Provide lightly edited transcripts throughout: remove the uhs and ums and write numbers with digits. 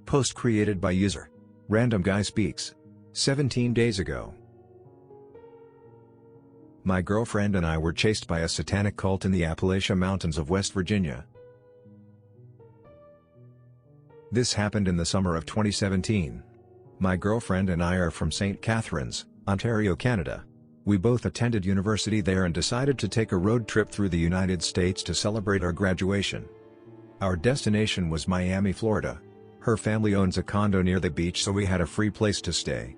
Post created by user Random Guy Speaks. 17 days ago. My girlfriend and I were chased by a satanic cult in the Appalachia Mountains of West Virginia. This happened in the summer of 2017. My girlfriend and I are from St. Catharines, Ontario, Canada. We both attended university there and decided to take a road trip through the United States to celebrate our graduation. Our destination was Miami, Florida. Her family owns a condo near the beach, so we had a free place to stay.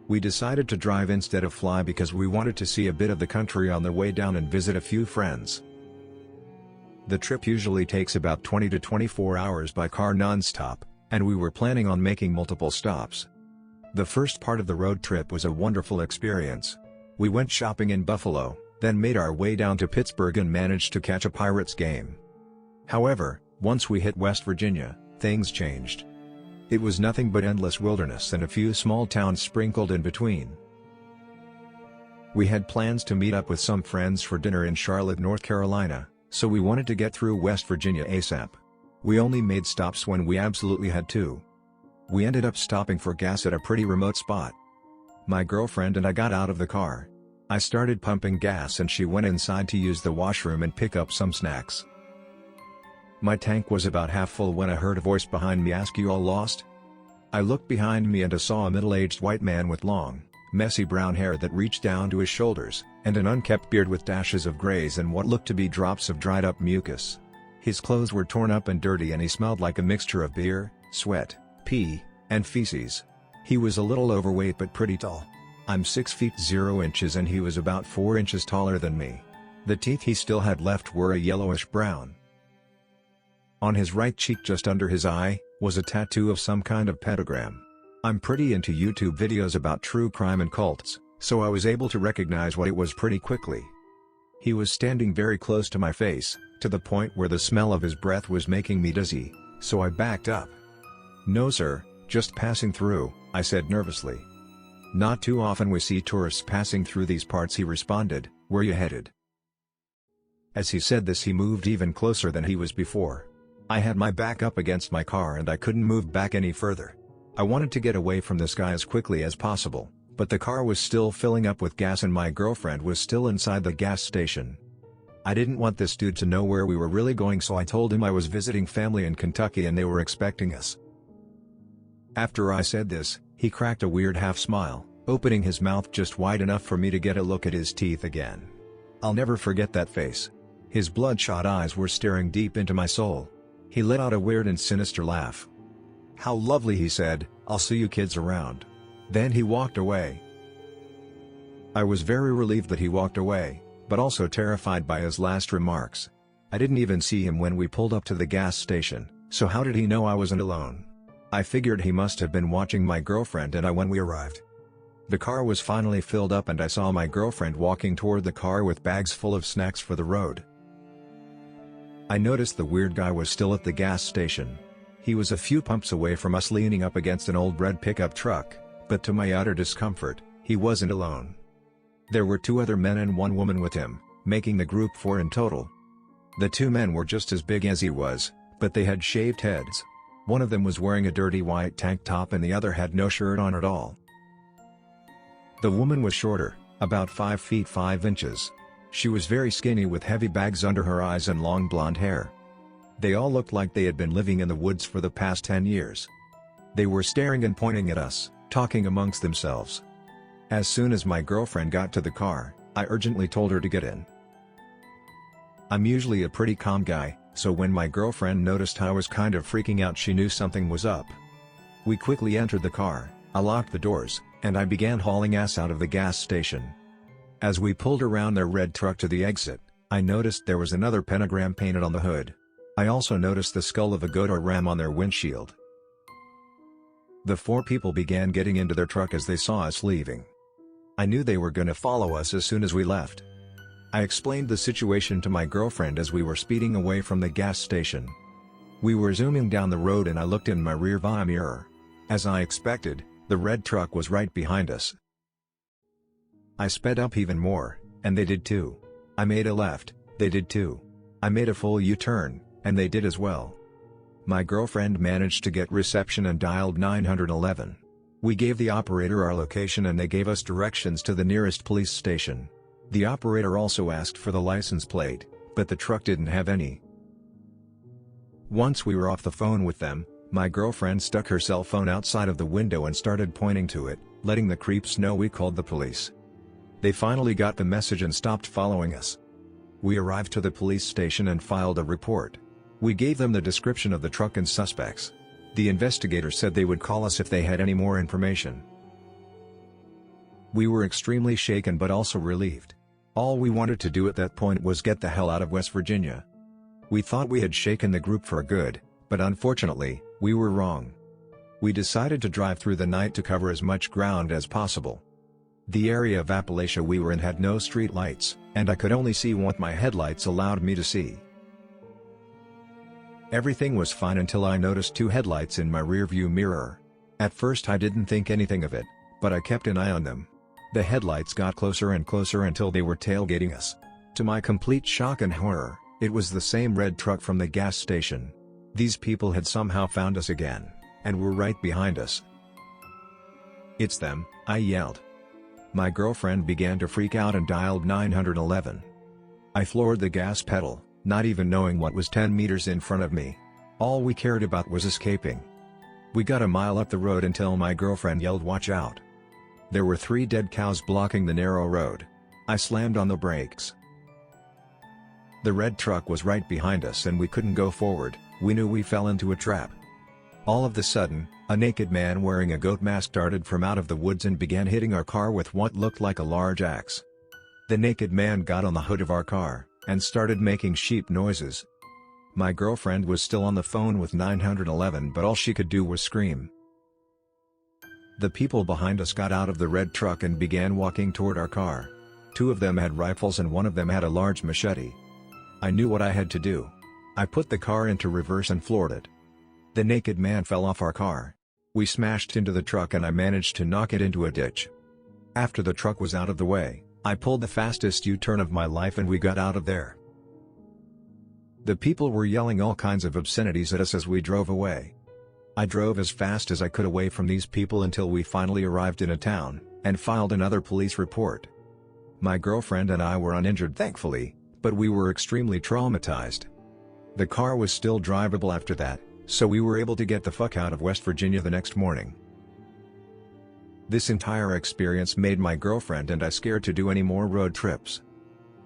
We decided to drive instead of fly because we wanted to see a bit of the country on the way down and visit a few friends. The trip usually takes about 20 to 24 hours by car non-stop, and we were planning on making multiple stops. The first part of the road trip was a wonderful experience. We went shopping in Buffalo, then made our way down to Pittsburgh and managed to catch a Pirates game. However, once we hit West Virginia, things changed. It was nothing but endless wilderness and a few small towns sprinkled in between. We had plans to meet up with some friends for dinner in Charlotte, North Carolina, so we wanted to get through West Virginia ASAP. We only made stops when we absolutely had to. We ended up stopping for gas at a pretty remote spot. My girlfriend and I got out of the car. I started pumping gas and she went inside to use the washroom and pick up some snacks. My tank was about half full when I heard a voice behind me ask, "You all lost?" I looked behind me and I saw a middle-aged white man with long, messy brown hair that reached down to his shoulders, and an unkempt beard with dashes of grays and what looked to be drops of dried-up mucus. His clothes were torn up and dirty and he smelled like a mixture of beer, sweat, pee, and feces. He was a little overweight but pretty tall. I'm 6 feet 0 inches and he was about 4 inches taller than me. The teeth he still had left were a yellowish brown. On his right cheek just under his eye, was a tattoo of some kind of pentagram. I'm pretty into YouTube videos about true crime and cults, so I was able to recognize what it was pretty quickly. He was standing very close to my face, to the point where the smell of his breath was making me dizzy, so I backed up. "No sir, just passing through," I said nervously. "Not too often we see tourists passing through these parts," he responded. "Where you headed?" As he said this he moved even closer than he was before. I had my back up against my car and I couldn't move back any further. I wanted to get away from this guy as quickly as possible, but the car was still filling up with gas and my girlfriend was still inside the gas station. I didn't want this dude to know where we were really going, so I told him I was visiting family in Kentucky and they were expecting us. After I said this, he cracked a weird half smile, opening his mouth just wide enough for me to get a look at his teeth again. I'll never forget that face. His bloodshot eyes were staring deep into my soul. He let out a weird and sinister laugh. "How lovely," he said, "I'll see you kids around." Then he walked away. I was very relieved that he walked away, but also terrified by his last remarks. I didn't even see him when we pulled up to the gas station, so how did he know I wasn't alone? I figured he must have been watching my girlfriend and I when we arrived. The car was finally filled up and I saw my girlfriend walking toward the car with bags full of snacks for the road. I noticed the weird guy was still at the gas station. He was a few pumps away from us leaning up against an old red pickup truck, but to my utter discomfort, he wasn't alone. There were 2 other men and 1 woman with him, making the group 4 in total. The 2 men were just as big as he was, but they had shaved heads. One of them was wearing a dirty white tank top and the other had no shirt on at all. The woman was shorter, about 5 feet 5 inches. She was very skinny with heavy bags under her eyes and long blonde hair. They all looked like they had been living in the woods for the past 10 years. They were staring and pointing at us, talking amongst themselves. As soon as my girlfriend got to the car, I urgently told her to get in. I'm usually a pretty calm guy, so when my girlfriend noticed I was kind of freaking out, she knew something was up. We quickly entered the car, I locked the doors, and I began hauling ass out of the gas station. As we pulled around their red truck to the exit, I noticed there was another pentagram painted on the hood. I also noticed the skull of a goat or ram on their windshield. The 4 people began getting into their truck as they saw us leaving. I knew they were gonna follow us as soon as we left. I explained the situation to my girlfriend as we were speeding away from the gas station. We were zooming down the road and I looked in my rear-view mirror. As I expected, the red truck was right behind us. I sped up even more, and they did too. I made a left, they did too. I made a full U-turn, and they did as well. My girlfriend managed to get reception and dialed 911. We gave the operator our location and they gave us directions to the nearest police station. The operator also asked for the license plate, but the truck didn't have any. Once we were off the phone with them, my girlfriend stuck her cell phone outside of the window and started pointing to it, letting the creeps know we called the police. They finally got the message and stopped following us. We arrived to the police station and filed a report. We gave them the description of the truck and suspects. The investigator said they would call us if they had any more information. We were extremely shaken but also relieved. All we wanted to do at that point was get the hell out of West Virginia. We thought we had shaken the group for good, but unfortunately, we were wrong. We decided to drive through the night to cover as much ground as possible. The area of Appalachia we were in had no street lights, and I could only see what my headlights allowed me to see. Everything was fine until I noticed two headlights in my rearview mirror. At first I didn't think anything of it, but I kept an eye on them. The headlights got closer and closer until they were tailgating us. To my complete shock and horror, it was the same red truck from the gas station. These people had somehow found us again, and were right behind us. "It's them," I yelled. My girlfriend began to freak out and dialed 911. I floored the gas pedal, not even knowing what was 10 meters in front of me. All we cared about was escaping. We got a mile up the road until my girlfriend yelled, "Watch out." There were 3 dead cows blocking the narrow road. I slammed on the brakes. The red truck was right behind us and we couldn't go forward. We knew we fell into a trap. All of a sudden, a naked man wearing a goat mask darted from out of the woods and began hitting our car with what looked like a large axe. The naked man got on the hood of our car and started making sheep noises. My girlfriend was still on the phone with 911 but all she could do was scream. The people behind us got out of the red truck and began walking toward our car. 2 of them had rifles and one of them had a large machete. I knew what I had to do. I put the car into reverse and floored it. The naked man fell off our car. We smashed into the truck and I managed to knock it into a ditch. After the truck was out of the way, I pulled the fastest U-turn of my life and we got out of there. The people were yelling all kinds of obscenities at us as we drove away. I drove as fast as I could away from these people until we finally arrived in a town, and filed another police report. My girlfriend and I were uninjured thankfully, but we were extremely traumatized. The car was still drivable after that, so we were able to get the fuck out of West Virginia the next morning. This entire experience made my girlfriend and I scared to do any more road trips.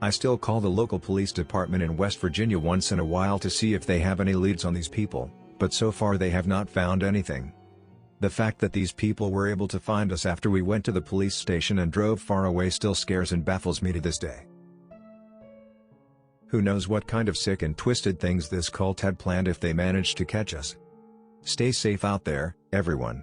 I still call the local police department in West Virginia once in a while to see if they have any leads on these people, but so far they have not found anything. The fact that these people were able to find us after we went to the police station and drove far away still scares and baffles me to this day. Who knows what kind of sick and twisted things this cult had planned if they managed to catch us. Stay safe out there, everyone.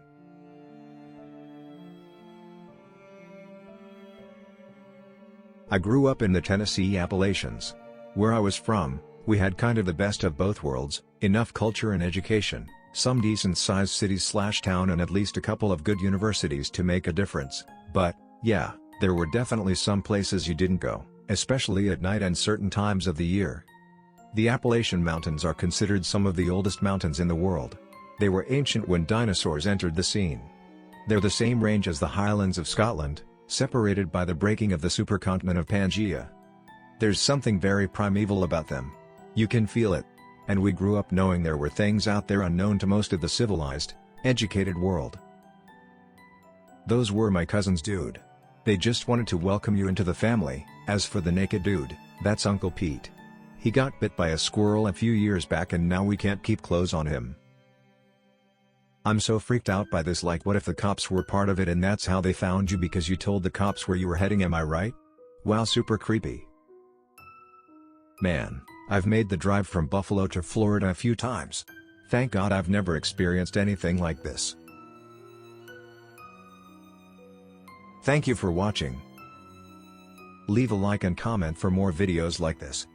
I grew up in the Tennessee Appalachians. Where I was from, we had kind of the best of both worlds, enough culture and education, some decent-sized cities/town and at least a couple of good universities to make a difference, but, yeah, there were definitely some places you didn't go, especially at night and certain times of the year. The Appalachian Mountains are considered some of the oldest mountains in the world. They were ancient when dinosaurs entered the scene. They're the same range as the Highlands of Scotland, separated by the breaking of the supercontinent of Pangaea. There's something very primeval about them. You can feel it. And we grew up knowing there were things out there unknown to most of the civilized, educated world. Those were my cousins, dude. They just wanted to welcome you into the family. As for the naked dude, that's Uncle Pete. He got bit by a squirrel a few years back and now we can't keep clothes on him. I'm so freaked out by this, like what if the cops were part of it and that's how they found you because you told the cops where you were heading, am I right? Wow, super creepy. Man, I've made the drive from Buffalo to Florida a few times. Thank God I've never experienced anything like this. Thank you for watching. Leave a like and comment for more videos like this.